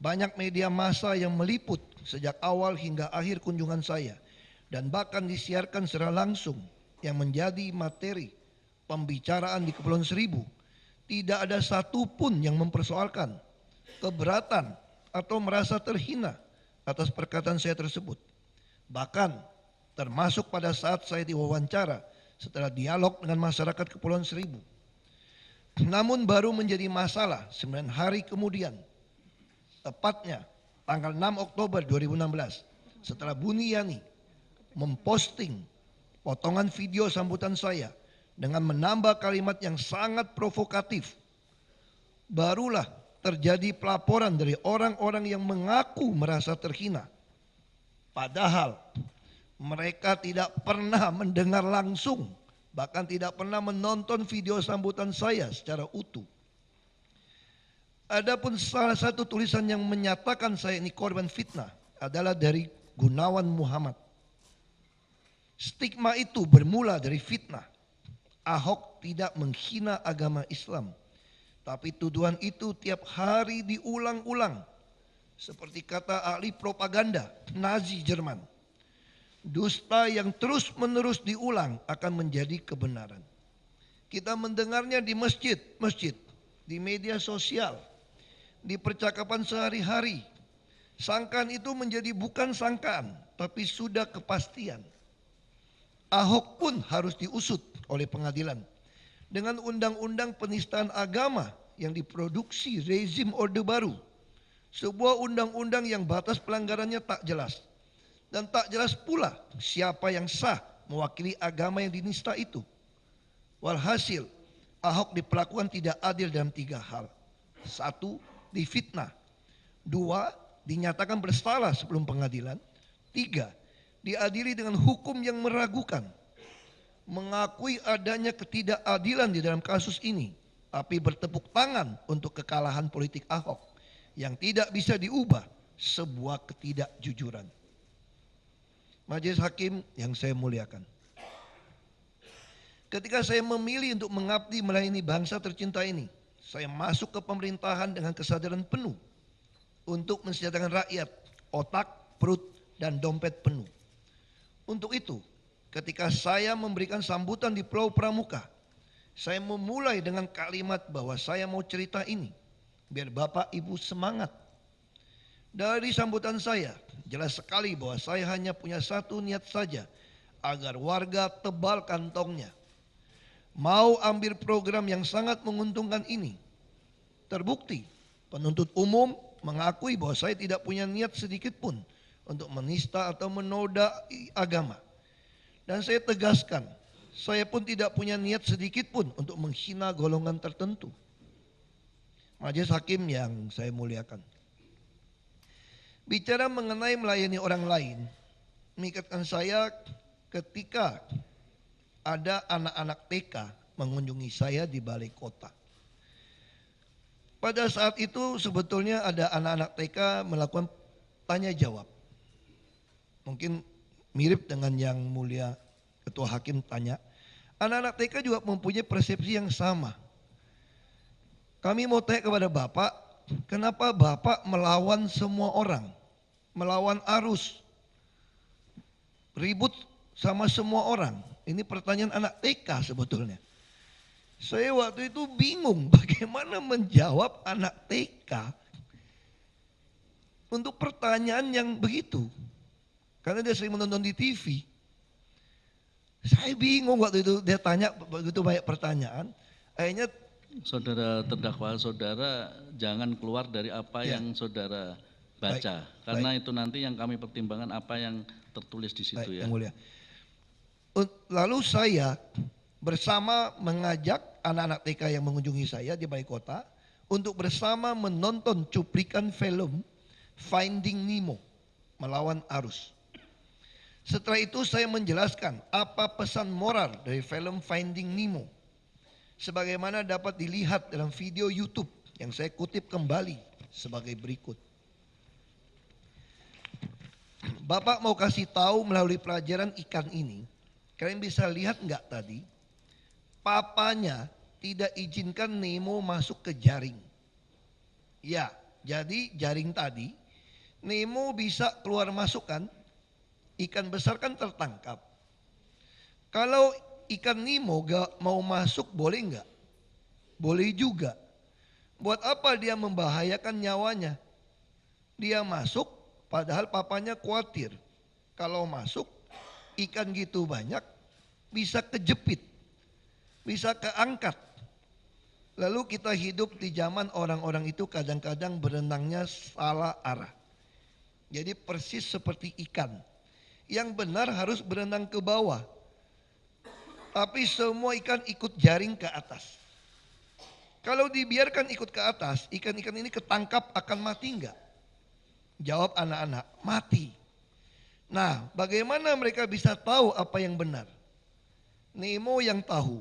Banyak media massa yang meliput sejak awal hingga akhir kunjungan saya dan bahkan disiarkan secara langsung yang menjadi materi pembicaraan di Kepulauan Seribu. Tidak ada satupun yang mempersoalkan keberatan atau merasa terhina atas perkataan saya tersebut. Bahkan termasuk pada saat saya diwawancara setelah dialog dengan masyarakat Kepulauan Seribu. Namun baru menjadi masalah 9 hari kemudian, tepatnya tanggal 6 Oktober 2016, setelah Buniyani memposting potongan video sambutan saya dengan menambah kalimat yang sangat provokatif, barulah terjadi pelaporan dari orang-orang yang mengaku merasa terhina. Padahal mereka tidak pernah mendengar langsung, bahkan tidak pernah menonton video sambutan saya secara utuh. Adapun salah satu tulisan yang menyatakan saya ini korban fitnah adalah dari Gunawan Muhammad. Stigma itu bermula dari fitnah. Ahok tidak menghina agama Islam, tapi tuduhan itu tiap hari diulang-ulang. Seperti kata ahli propaganda Nazi Jerman, dusta yang terus-menerus diulang akan menjadi kebenaran. Kita mendengarnya di masjid, di media sosial, di percakapan sehari-hari. Sangkaan itu menjadi bukan sangkaan, tapi sudah kepastian. Ahok pun harus diusut oleh pengadilan dengan undang-undang penistaan agama yang diproduksi rezim Orde Baru. Sebuah undang-undang yang batas pelanggarannya tak jelas. Dan tak jelas pula siapa yang sah mewakili agama yang dinista itu. Walhasil, Ahok diperlakukan tidak adil dalam 3 hal. 1, difitnah. 2, dinyatakan bersalah sebelum pengadilan. 3, diadili dengan hukum yang meragukan. Mengakui adanya ketidakadilan di dalam kasus ini, tapi bertepuk tangan untuk kekalahan politik Ahok yang tidak bisa diubah, sebuah ketidakjujuran. Majelis Hakim yang saya muliakan, ketika saya memilih untuk mengabdi melayani bangsa tercinta ini, saya masuk ke pemerintahan dengan kesadaran penuh untuk mensejahterakan rakyat, otak, perut, dan dompet penuh. Untuk itu, ketika saya memberikan sambutan di Pulau Pramuka, saya memulai dengan kalimat bahwa saya mau cerita ini, biar Bapak Ibu semangat. Dari sambutan saya, jelas sekali bahwa saya hanya punya satu niat saja, agar warga tebal kantongnya. Mau ambil program yang sangat menguntungkan ini. Terbukti, penuntut umum mengakui bahwa saya tidak punya niat sedikit pun untuk menista atau menoda agama. Dan saya tegaskan, saya pun tidak punya niat sedikit pun untuk menghina golongan tertentu. Majelis Hakim yang saya muliakan, bicara mengenai melayani orang lain, mengikatkan saya ketika ada anak-anak TK mengunjungi saya di balai kota. Pada saat itu sebetulnya ada anak-anak TK melakukan tanya jawab. Mungkin mirip dengan yang mulia Ketua Hakim tanya. Anak-anak TK juga mempunyai persepsi yang sama. Kami mau tanya kepada Bapak, kenapa Bapak melawan semua orang? Melawan arus? Ribut sama semua orang? Ini pertanyaan anak TK sebetulnya. Saya waktu itu bingung bagaimana menjawab anak TK untuk pertanyaan yang begitu. Karena dia sering menonton di TV. Saya bingung waktu itu dia tanya begitu banyak pertanyaan. Akhirnya Saudara terdakwa, saudara jangan keluar dari apa yang saudara baca. Karena itu nanti yang kami pertimbangkan apa yang tertulis di situ ya. Yang mulia. Lalu saya bersama mengajak anak-anak TK yang mengunjungi saya di balai kota untuk bersama menonton cuplikan film Finding Nemo, Melawan Arus. Setelah itu saya menjelaskan apa pesan moral dari film Finding Nemo, sebagaimana dapat dilihat dalam video YouTube yang saya kutip kembali sebagai berikut. Bapak mau kasih tahu melalui pelajaran ikan ini, kalian bisa lihat enggak tadi, papanya tidak izinkan Nemo masuk ke jaring. Ya, Jadi jaring tadi, Nemo bisa keluar masuk kan, ikan besar kan tertangkap. Kalau ikan Nemo gak mau masuk boleh nggak? Boleh juga. Buat apa dia membahayakan nyawanya? Dia masuk padahal papanya khawatir. Kalau masuk ikan gitu banyak bisa kejepit, bisa keangkat. Lalu kita hidup di zaman orang-orang itu kadang-kadang berenangnya salah arah. Jadi persis seperti ikan. Yang benar harus berenang ke bawah. Tapi semua ikan ikut jaring ke atas. Kalau dibiarkan ikut ke atas, ikan-ikan ini ketangkap akan mati enggak? Jawab anak-anak, mati. Nah, bagaimana mereka bisa tahu apa yang benar? Nemo yang tahu.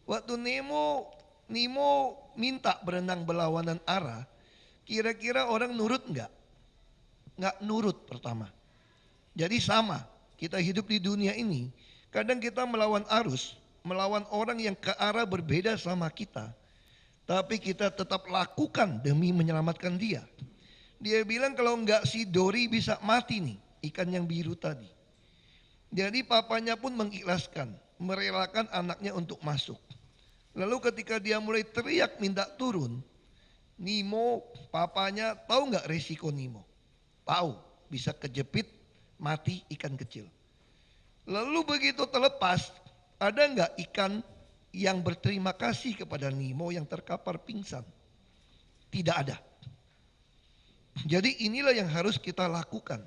Waktu Nemo minta berenang berlawanan arah, kira-kira orang nurut enggak? Enggak nurut pertama. Jadi sama, kita hidup di dunia ini, kadang kita melawan arus, melawan orang yang ke arah berbeda sama kita. Tapi kita tetap lakukan demi menyelamatkan dia. Dia bilang kalau enggak si Dori bisa mati nih, ikan yang biru tadi. Jadi papanya pun mengikhlaskan, merelakan anaknya untuk masuk. Lalu ketika dia mulai teriak minta turun, Nemo, papanya tahu enggak resiko Nemo? Tahu, bisa kejepit, mati ikan kecil. Lalu begitu terlepas, ada enggak ikan yang berterima kasih kepada Nemo yang terkapar pingsan? Tidak ada. Jadi inilah yang harus kita lakukan.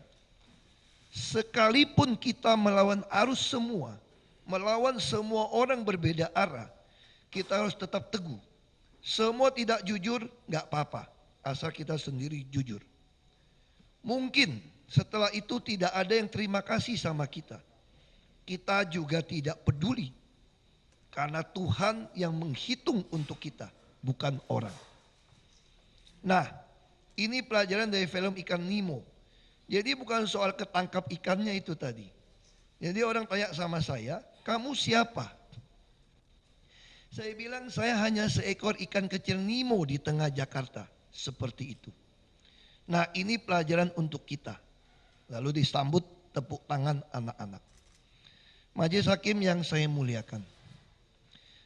Sekalipun kita melawan arus semua, melawan semua orang berbeda arah, kita harus tetap teguh. Semua tidak jujur, gak apa-apa, asal kita sendiri jujur. Mungkin setelah itu tidak ada yang terima kasih sama kita. Kita juga tidak peduli. Karena Tuhan yang menghitung untuk kita, bukan orang. Nah, ini pelajaran dari film ikan Nemo. Jadi bukan soal ketangkap ikannya itu tadi. Jadi orang tanya sama saya, kamu siapa? Saya bilang saya hanya seekor ikan kecil Nemo di tengah Jakarta. Seperti itu. Nah, ini pelajaran untuk kita. Lalu disambut tepuk tangan anak-anak. Majelis Hakim yang saya muliakan.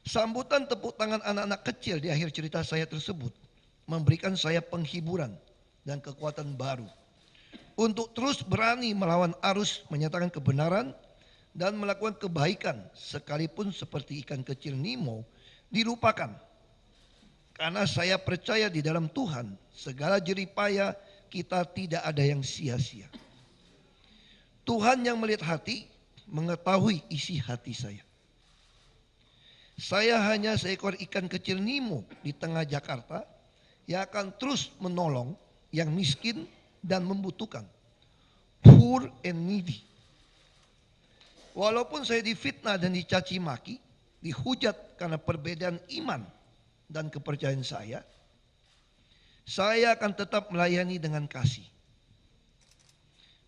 Sambutan tepuk tangan anak-anak kecil di akhir cerita saya tersebut memberikan saya penghiburan dan kekuatan baru untuk terus berani melawan arus, menyatakan kebenaran dan melakukan kebaikan sekalipun seperti ikan kecil Nemo dilupakan. Karena saya percaya di dalam Tuhan segala jeripaya kita tidak ada yang sia-sia. Tuhan yang melihat hati mengetahui isi hati saya. Saya hanya seekor ikan kecil Nemo di tengah Jakarta yang akan terus menolong yang miskin dan membutuhkan. Poor and needy. Walaupun saya difitnah dan dicaci maki, dihujat karena perbedaan iman dan kepercayaan saya akan tetap melayani dengan kasih.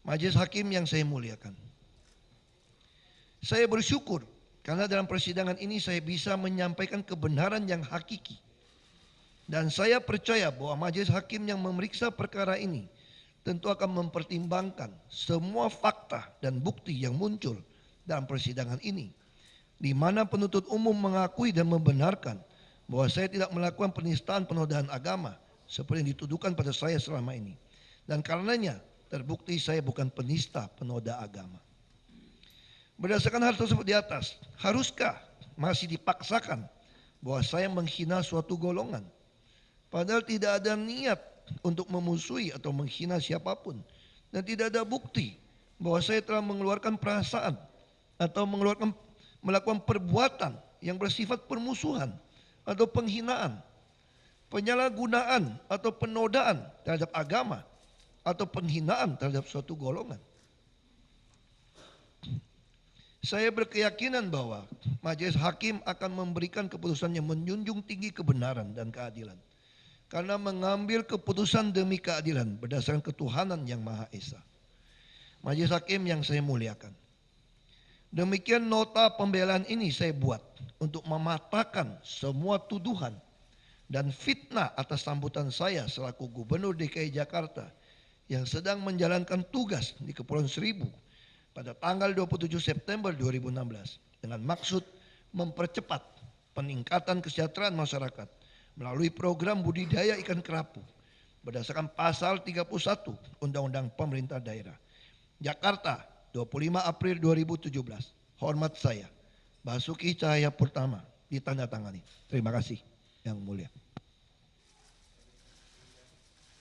Majelis Hakim yang saya muliakan. Saya bersyukur karena dalam persidangan ini saya bisa menyampaikan kebenaran yang hakiki. Dan saya percaya bahwa majelis hakim yang memeriksa perkara ini tentu akan mempertimbangkan semua fakta dan bukti yang muncul dalam persidangan ini. Di mana penuntut umum mengakui dan membenarkan bahwa saya tidak melakukan penistaan penodaan agama seperti yang dituduhkan pada saya selama ini. Dan karenanya terbukti saya bukan penista penoda agama. Berdasarkan hal tersebut di atas, haruskah masih dipaksakan bahwa saya menghina suatu golongan? Padahal tidak ada niat untuk memusuhi atau menghina siapapun. Dan tidak ada bukti bahwa saya telah mengeluarkan perasaan atau melakukan perbuatan yang bersifat permusuhan atau penghinaan, penyalahgunaan atau penodaan terhadap agama atau penghinaan terhadap suatu golongan. Saya berkeyakinan bahwa majelis hakim akan memberikan keputusan yang menjunjung tinggi kebenaran dan keadilan. Karena mengambil keputusan demi keadilan berdasarkan ketuhanan yang Maha Esa. Majelis hakim yang saya muliakan. Demikian nota pembelaan ini saya buat untuk mematahkan semua tuduhan dan fitnah atas sambutan saya selaku Gubernur DKI Jakarta yang sedang menjalankan tugas di Kepulauan Seribu pada tanggal 27 September 2016 dengan maksud mempercepat peningkatan kesejahteraan masyarakat melalui program budidaya ikan kerapu berdasarkan pasal 31 Undang-Undang Pemerintah Daerah. Jakarta, 25 April 2017. Hormat saya, Basuki Cahayapurnama, ditandatangani. Terima kasih, Yang Mulia.